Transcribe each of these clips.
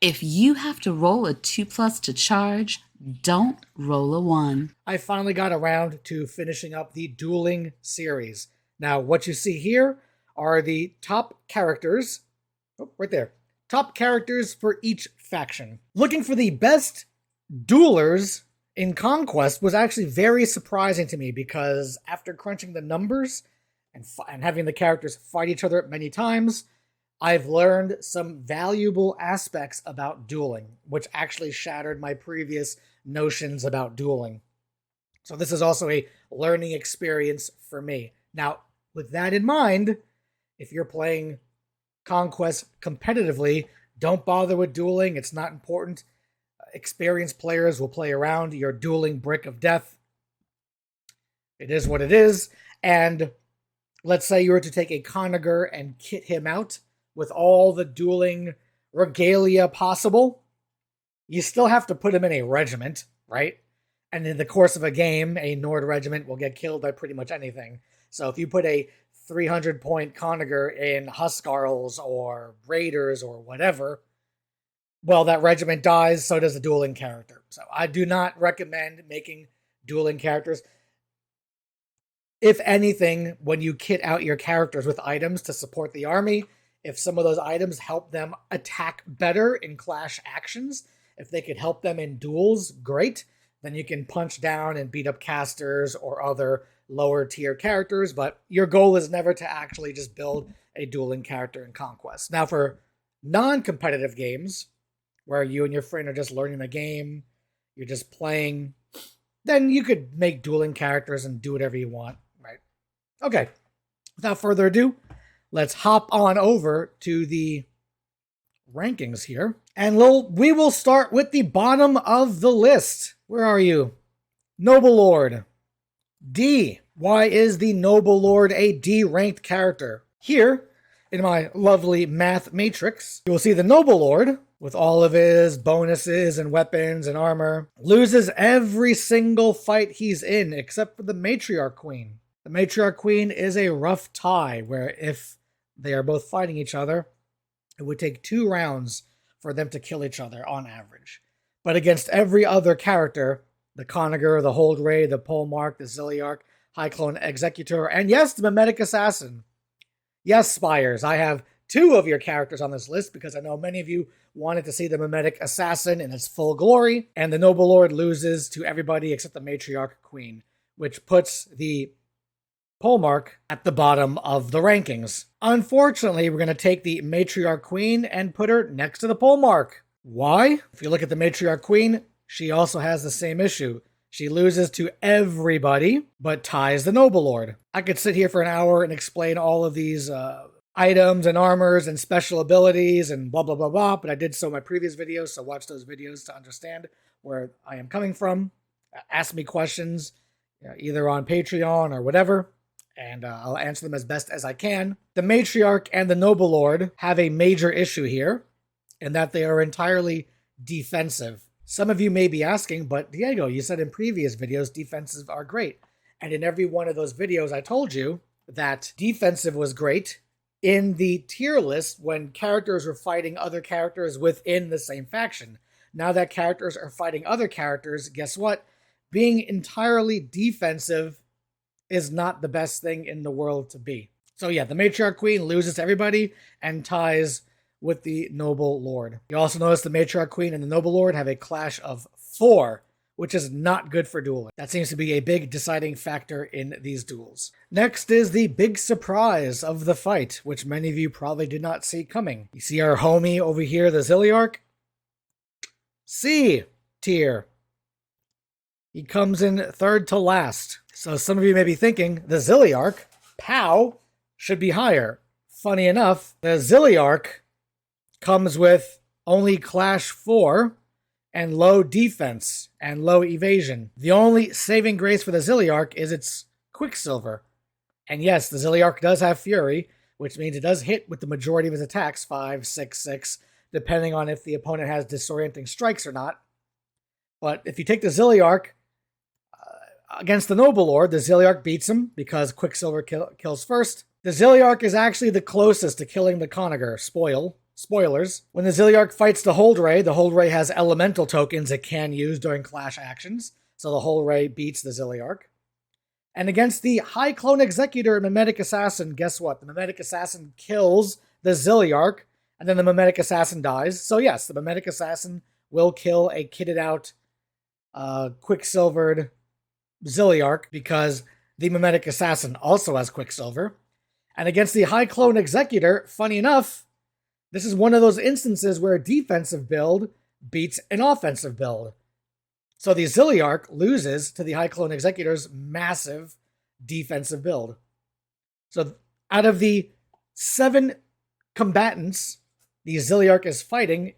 If you have to roll a 2+ to charge, don't roll a 1. I finally got around to finishing up the Dueling series. Now, what you see here are the top characters. Oh, right there. Top characters for each faction. Looking for the best duelers in Conquest was actually very surprising to me because after crunching the numbers and having the characters fight each other many times, I've learned some valuable aspects about dueling, which actually shattered my previous notions about dueling. So this is also a learning experience for me. Now, with that in mind, if you're playing Conquest competitively, don't bother with dueling. It's not important. Experienced players will play around your dueling brick of death. It is what it is. And let's say you were to take a Conager and kit him out with all the dueling regalia possible. You still have to put him in a regiment, right? And in the course of a game, a Nord regiment will get killed by pretty much anything. So if you put a 300-point Conager in Huskarls or Raiders or whatever, well, that regiment dies, so does the dueling character. So I do not recommend making dueling characters. If anything, when you kit out your characters with items to support the army, if some of those items help them attack better in clash actions, if they could help them in duels, great. Then you can punch down and beat up casters or other lower tier characters, but your goal is never to actually just build a dueling character in Conquest. Now, for non-competitive games, where you and your friend are just learning the game, you're just playing, then you could make dueling characters and do whatever you want, right? Okay, without further ado, let's hop on over to the rankings here. And we will start with the bottom of the list. Where are you? Noble Lord. D. Why is the Noble Lord a D-ranked character? Here, in my lovely math matrix, you will see the Noble Lord, with all of his bonuses and weapons and armor, loses every single fight he's in, except for the Matriarch Queen. The Matriarch Queen is a rough tie, where if they are both fighting each other, it would take 2 rounds for them to kill each other on average. But against every other character, the Conager, the Hold Ray, the Polemarch, the Zyliarc, High Clone Executor, and yes, the Mimetic Assassin. Yes, Spires, I have 2 of your characters on this list because I know many of you wanted to see the Mimetic Assassin in its full glory, and the Noble Lord loses to everybody except the Matriarch Queen, which puts the Polemarch at the bottom of the rankings. Unfortunately, we're going to take the Matriarch Queen and put her next to the Polemarch. Why? If you look at the Matriarch Queen, she also has the same issue. She loses to everybody, but ties the Noble Lord. I could sit here for an hour and explain all of these items and armors and special abilities and blah, blah, blah, blah, but I did so in my previous videos, so watch those videos to understand where I am coming from. Ask me questions, either on Patreon or whatever, and I'll answer them as best as I can. The Matriarch and the Noble Lord have a major issue here, in that they are entirely defensive. Some of you may be asking, but Diego, you said in previous videos defensive are great. And in every one of those videos I told you that defensive was great in the tier list when characters were fighting other characters within the same faction. Now that characters are fighting other characters, guess what? Being entirely defensive is not the best thing in the world to be. So yeah, the Matriarch Queen loses to everybody and ties with the Noble Lord. You also notice the Matriarch Queen and the Noble Lord have a clash of 4, which is not good for dueling. That seems to be a big deciding factor in these duels. Next is the big surprise of the fight, which many of you probably did not see coming. You see our homie over here, the Zyliarc? C tier. He comes in 3rd to last. So some of you may be thinking, the Zyliarc, POW, should be higher. Funny enough, the Zyliarc comes with only Clash 4 and low defense and low evasion. The only saving grace for the Zyliarc is its Quicksilver. And yes, the Zyliarc does have Fury, which means it does hit with the majority of his attacks, 5, 6, 6, depending on if the opponent has disorienting strikes or not. But if you take the Zyliarc against the Noble Lord, the Zyliarc beats him because Quicksilver kills first. The Zyliarc is actually the closest to killing the Conager, Spoil. spoilers. When the Zyliarc fights the Hold Ray has elemental tokens it can use during clash actions, so the Hold Ray beats the Zyliarc. And against the High Clone Executor and Mimetic Assassin, guess what? The Mimetic Assassin kills the Zyliarc, and then the Mimetic Assassin dies. So yes, the Mimetic Assassin will kill a kitted out, Quicksilvered Zyliarc because the Mimetic Assassin also has Quicksilver. And against the High Clone Executor, funny enough, this is one of those instances where a defensive build beats an offensive build. So the Zyliarc loses to the High Clone Executor's massive defensive build. So out of the 7 combatants the Zyliarc is fighting,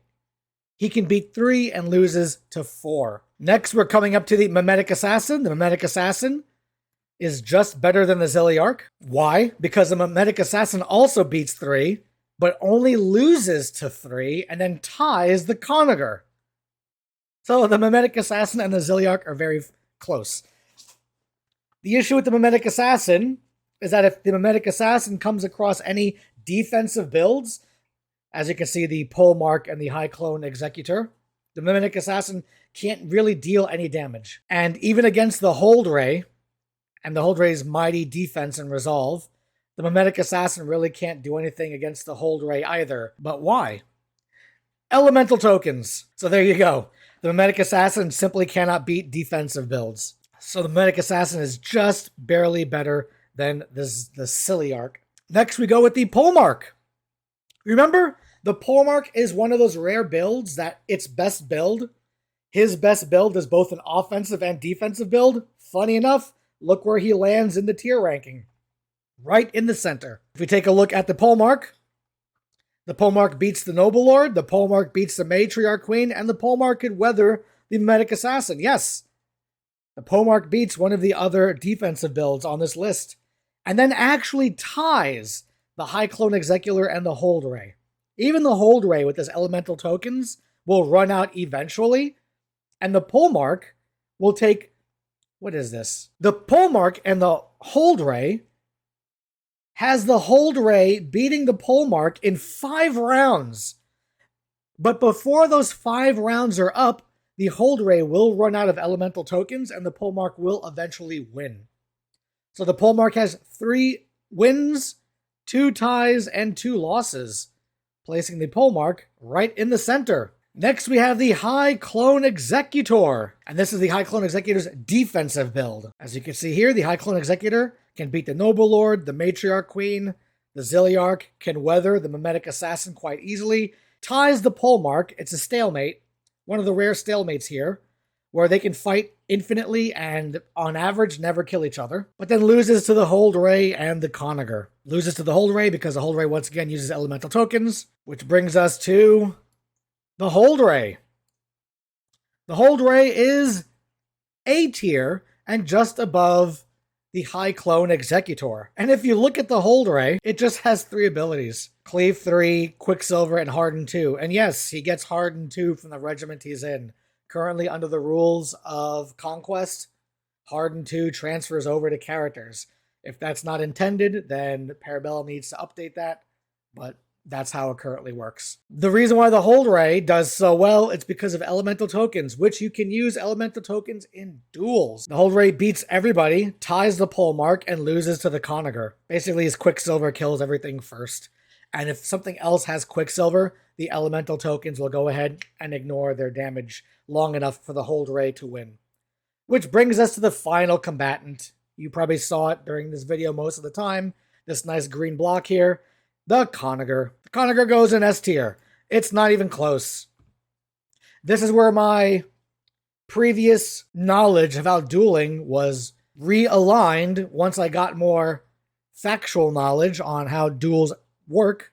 he can beat 3 and loses to 4. Next, we're coming up to the Mimetic Assassin. The Mimetic Assassin is just better than the Zyliarc. Why? Because the Mimetic Assassin also beats 3, but only loses to 3 and then ties the Conager. So the Mimetic Assassin and the Zyliarc are very close. The issue with the Mimetic Assassin is that if the Mimetic Assassin comes across any defensive builds, as you can see, the Pole Mark and the High Clone Executor, the Mimetic Assassin can't really deal any damage. And even against the Hold Ray, and the Hold Ray's mighty defense and resolve, the Mimetic Assassin really can't do anything against the Hold Ray either. But why? Elemental tokens. So there you go. The Mimetic Assassin simply cannot beat defensive builds. So the Mimetic Assassin is just barely better than the Zyliarc. Next, we go with the Pole Mark. Remember, the Pole Mark is one of those rare builds that its best build, his best build is both an offensive and defensive build. Funny enough, look where he lands in the tier ranking. Right in the center. If we take a look at the Pole Mark beats the Noble Lord, the Pole Mark beats the Matriarch Queen, and the Pole Mark could weather the Mimetic Assassin. Yes, the Pole Mark beats one of the other defensive builds on this list, and then actually ties the High Clone Executor and the Hold Ray. Even the Hold Ray with his elemental tokens will run out eventually, and the Pole Mark will take, what is this? The Pole Mark and the Hold Ray has the Hold Ray beating the Pole Mark in 5 rounds. But before those 5 rounds are up, the Hold Ray will run out of elemental tokens and the Pole Mark will eventually win. So the Pole Mark has 3 wins, 2 ties, and 2 losses, placing the Pole Mark right in the center. Next, we have the High Clone Executor, and this is the High Clone Executor's defensive build. As you can see here, the High Clone Executor can beat the Noble Lord, the Matriarch Queen, the Zyliarc, can weather the Mimetic Assassin quite easily, ties the Pole Mark. It's a stalemate, one of the rare stalemates here, where they can fight infinitely and, on average, never kill each other, but then loses to the Hold Ray and the Conager. Loses to the Hold Ray because the Hold Ray once again uses elemental tokens, which brings us to the Hold Ray. The Hold Ray is A tier and just above the High Clone Executor. And if you look at the Hold Ray, it just has 3 abilities. Cleave 3, Quicksilver, and Harden 2. And yes, he gets Harden 2 from the regiment he's in. Currently under the rules of Conquest, Harden 2 transfers over to characters. If that's not intended, then Parabellum needs to update that, but that's how it currently works. The reason why the Hold Ray does so well, it's because of elemental tokens, which you can use elemental tokens in duels. The Hold Ray beats everybody, ties the Pole Mark, and loses to the Conager. Basically, his Quicksilver kills everything first. And if something else has Quicksilver, the elemental tokens will go ahead and ignore their damage long enough for the Hold Ray to win. Which brings us to the final combatant. You probably saw it during this video most of the time. This nice green block here. The Conager. The Conager goes in S tier. It's not even close. This is where my previous knowledge about dueling was realigned once I got more factual knowledge on how duels work.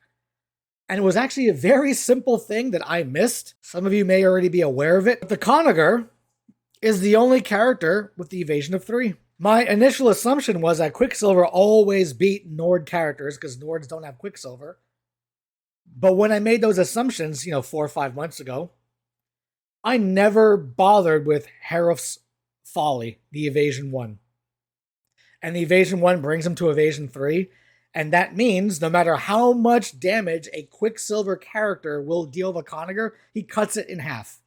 And it was actually a very simple thing that I missed. Some of you may already be aware of it. But the Conager is the only character with the evasion of 3. My initial assumption was that Quicksilver always beat Nord characters because Nords don't have Quicksilver. But when I made those assumptions, 4 or 5 months ago, I never bothered with Harif's Folly, the evasion 1. And the evasion 1 brings him to evasion 3. And that means no matter how much damage a Quicksilver character will deal the Conager, he cuts it in half.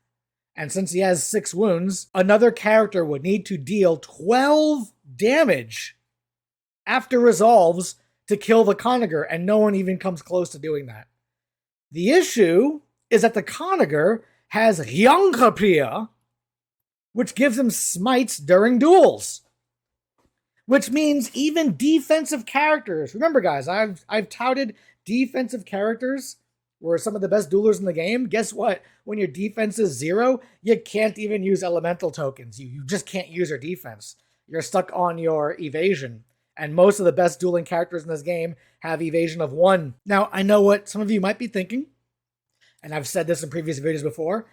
And since he has 6 wounds, another character would need to deal 12 damage after resolves to kill the Conager, and no one even comes close to doing that. The issue is that the Conager has Rangrepier, which gives him smites during duels. Which means even defensive characters. Remember, guys, I've touted defensive characters were some of the best duelers in the game. Guess what? When your defense is 0, you can't even use elemental tokens. You just can't use your defense. You're stuck on your evasion. And most of the best dueling characters in this game have evasion of 1. Now, I know what some of you might be thinking, and I've said this in previous videos before.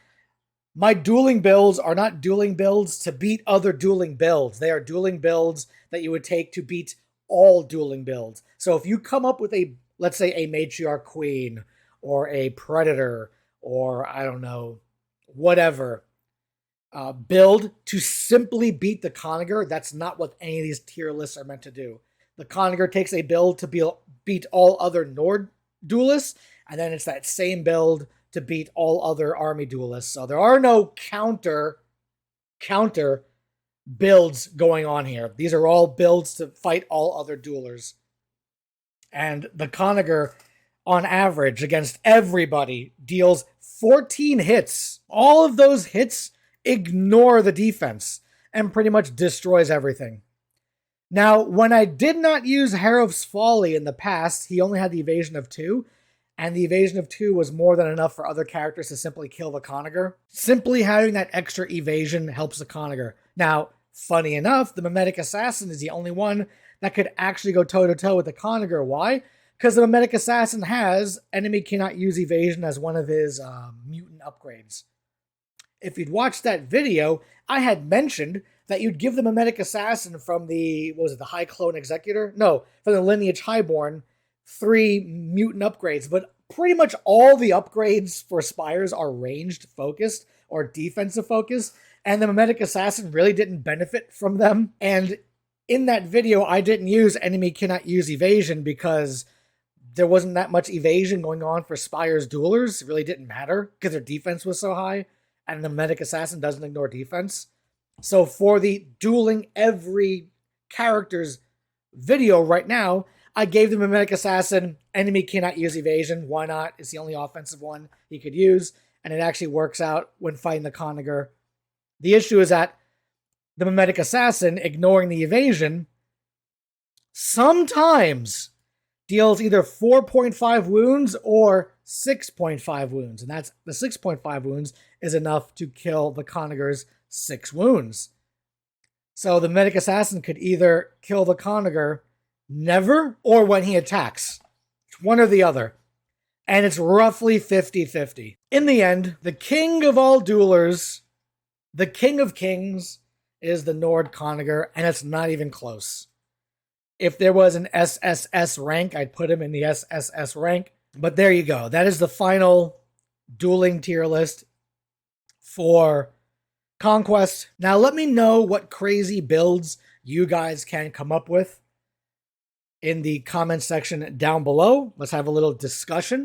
My dueling builds are not dueling builds to beat other dueling builds. They are dueling builds that you would take to beat all dueling builds. So if you come up with a, let's say, a Matriarch Queen, or a Predator, or I don't know, whatever, build to simply beat the Conager, that's not what any of these tier lists are meant to do. The Conager takes a build to beat all other Nord duelists, and then it's that same build to beat all other army duelists. So there are no counter builds going on here. These are all builds to fight all other duelers. And the Conager, on average, against everybody, deals 14 hits. All of those hits ignore the defense and pretty much destroys everything. Now, when I did not use Harrow's Folly in the past, he only had the evasion of 2, and the evasion of 2 was more than enough for other characters to simply kill the Conager. Simply having that extra evasion helps the Conager. Now, funny enough, the Mimetic Assassin is the only one that could actually go toe-to-toe with the Conager. Why? Because the Mimetic Assassin has enemy cannot use evasion as one of his mutant upgrades. If you'd watched that video, I had mentioned that you'd give the Mimetic Assassin from the, what was it, the High Clone Executor? No, from the Lineage Highborn, 3 mutant upgrades, but pretty much all the upgrades for Spires are ranged focused or defensive focused, and the Mimetic Assassin really didn't benefit from them. And in that video, I didn't use enemy cannot use evasion because there wasn't that much evasion going on for Spire's duelers. It really didn't matter because their defense was so high, and the Mimetic Assassin doesn't ignore defense. So for the dueling every character's video right now, I gave the Mimetic Assassin enemy cannot use evasion. Why not? It's the only offensive one he could use, and it actually works out when fighting the Conager. The issue is that the Mimetic Assassin, ignoring the evasion, sometimes deals either 4.5 wounds or 6.5 wounds. And that's the 6.5 wounds is enough to kill the Conager's 6 wounds. So the Mimetic Assassin could either kill the Conager never or when he attacks. One or the other. And it's roughly 50-50. In the end, the king of all duelers, the king of kings, is the Nord Conager, and it's not even close. If there was an SSS rank, I'd put him in the SSS rank. But there you go. That is the final dueling tier list for Conquest. Now let me know what crazy builds you guys can come up with in the comment section down below. Let's have a little discussion.